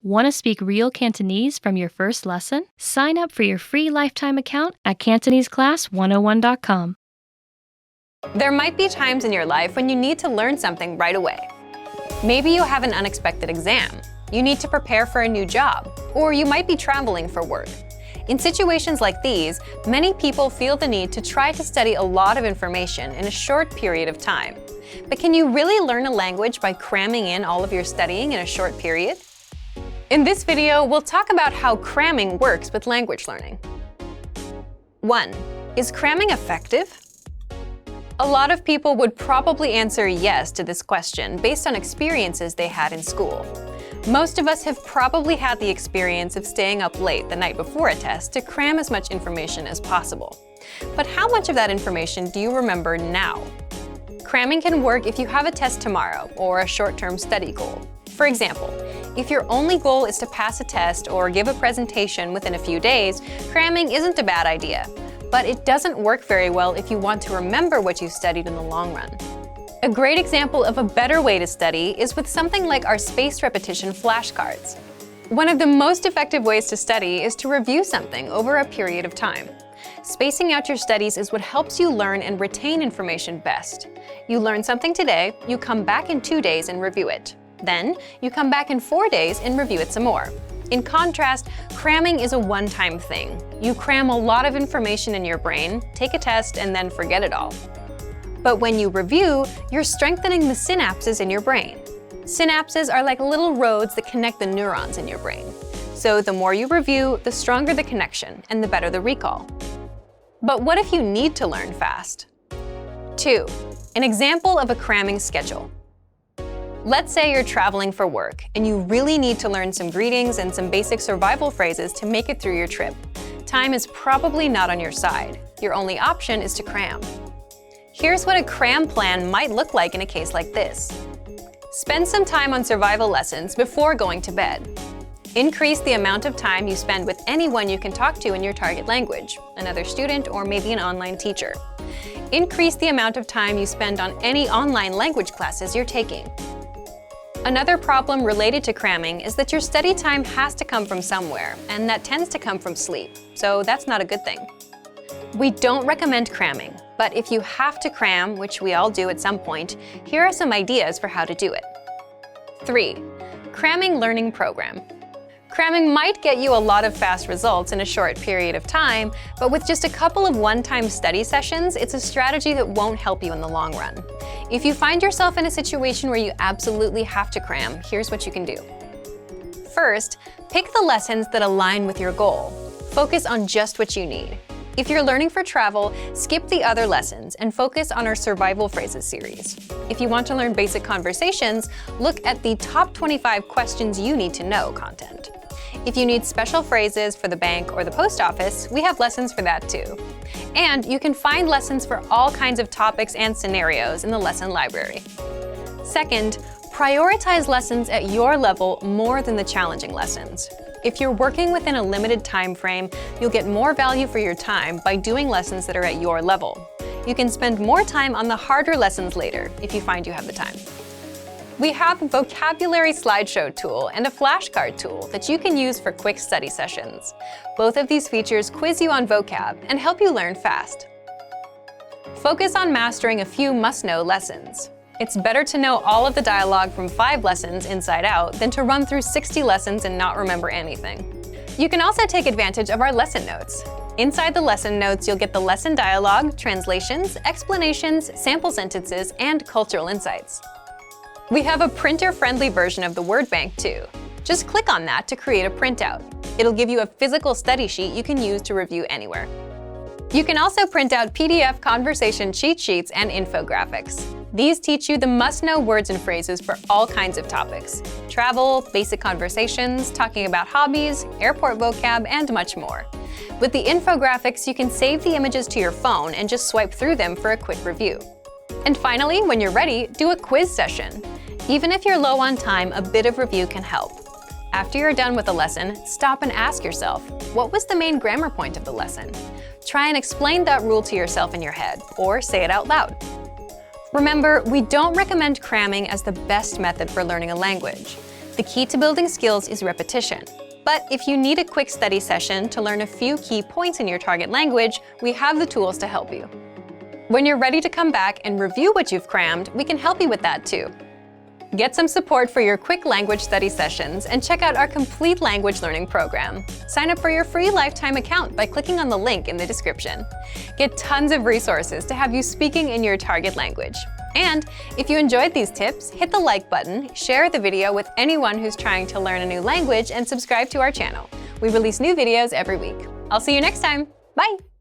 Want to speak real Cantonese from your first lesson? Sign up for your free lifetime account at CantoneseClass101.com. There might be times in your life when you need to learn something right away. Maybe you have an unexpected exam, you need to prepare for a new job, or you might be traveling for work. In situations like these, many people feel the need to try to study a lot of information in a short period of time. But can you really learn a language by cramming in all of your studying in a short period? In this video, we'll talk about how cramming works with language learning. 1. Is cramming effective? A lot of people would probably answer yes to this question based on experiences they had in school. Most of us have probably had the experience of staying up late the night before a test to cram as much information as possible. But how much of that information do you remember now? Cramming can work if you have a test tomorrow or a short-term study goal. For example, if your only goal is to pass a test or give a presentation within a few days, cramming isn't a bad idea. But it doesn't work very well if you want to remember what you studied in the long run. A great example of a better way to study is with something like our spaced repetition flashcards. One of the most effective ways to study is to review something over a period of time. Spacing out your studies is what helps you learn and retain information best. You learn something today, you come back in 2 days and review it. Then, you come back in 4 days and review it some more. In contrast, cramming is a one-time thing. You cram a lot of information in your brain, take a test, and then forget it all. But when you review, you're strengthening the synapses in your brain. Synapses are like little roads that connect the neurons in your brain. So the more you review, the stronger the connection, and the better the recall. But what if you need to learn fast? 2. An example of a cramming schedule. Let's say you're traveling for work, and you really need to learn some greetings and some basic survival phrases to make it through your trip. Time is probably not on your side. Your only option is to cram. Here's what a cram plan might look like in a case like this. Spend some time on survival lessons before going to bed. Increase the amount of time you spend with anyone you can talk to in your target language, another student or maybe an online teacher. Increase the amount of time you spend on any online language classes you're taking. Another problem related to cramming is that your study time has to come from somewhere, and that tends to come from sleep, so that's not a good thing. We don't recommend cramming, but if you have to cram, which we all do at some point, here are some ideas for how to do it. 3. Cramming learning program. Cramming might get you a lot of fast results in a short period of time, but with just a couple of one-time study sessions, it's a strategy that won't help you in the long run. If you find yourself in a situation where you absolutely have to cram, here's what you can do. First, pick the lessons that align with your goal. Focus on just what you need. If you're learning for travel, skip the other lessons and focus on our survival phrases series. If you want to learn basic conversations, look at the top 25 questions you need to know content. If you need special phrases for the bank or the post office, we have lessons for that too. And you can find lessons for all kinds of topics and scenarios in the lesson library. Second, prioritize lessons at your level more than the challenging lessons. If you're working within a limited time frame, you'll get more value for your time by doing lessons that are at your level. You can spend more time on the harder lessons later if you find you have the time. We have a vocabulary slideshow tool and a flashcard tool that you can use for quick study sessions. Both of these features quiz you on vocab and help you learn fast. Focus on mastering a few must-know lessons. It's better to know all of the dialogue from 5 lessons inside out than to run through 60 lessons and not remember anything. You can also take advantage of our lesson notes. Inside the lesson notes, you'll get the lesson dialogue, translations, explanations, sample sentences, and cultural insights. We have a printer-friendly version of the word bank too. Just click on that to create a printout. It'll give you a physical study sheet you can use to review anywhere. You can also print out PDF conversation cheat sheets and infographics. These teach you the must-know words and phrases for all kinds of topics: travel, basic conversations, talking about hobbies, airport vocab, and much more. With the infographics, you can save the images to your phone and just swipe through them for a quick review. And finally, when you're ready, do a quiz session. Even if you're low on time, a bit of review can help. After you're done with a lesson, stop and ask yourself, what was the main grammar point of the lesson? Try and explain that rule to yourself in your head, or say it out loud. Remember, we don't recommend cramming as the best method for learning a language. The key to building skills is repetition. But if you need a quick study session to learn a few key points in your target language, we have the tools to help you. When you're ready to come back and review what you've crammed, we can help you with that too. Get some support for your quick language study sessions and check out our complete language learning program. Sign up for your free lifetime account by clicking on the link in the description. Get tons of resources to have you speaking in your target language. And if you enjoyed these tips, hit the like button, share the video with anyone who's trying to learn a new language, and subscribe to our channel. We release new videos every week. I'll see you next time. Bye!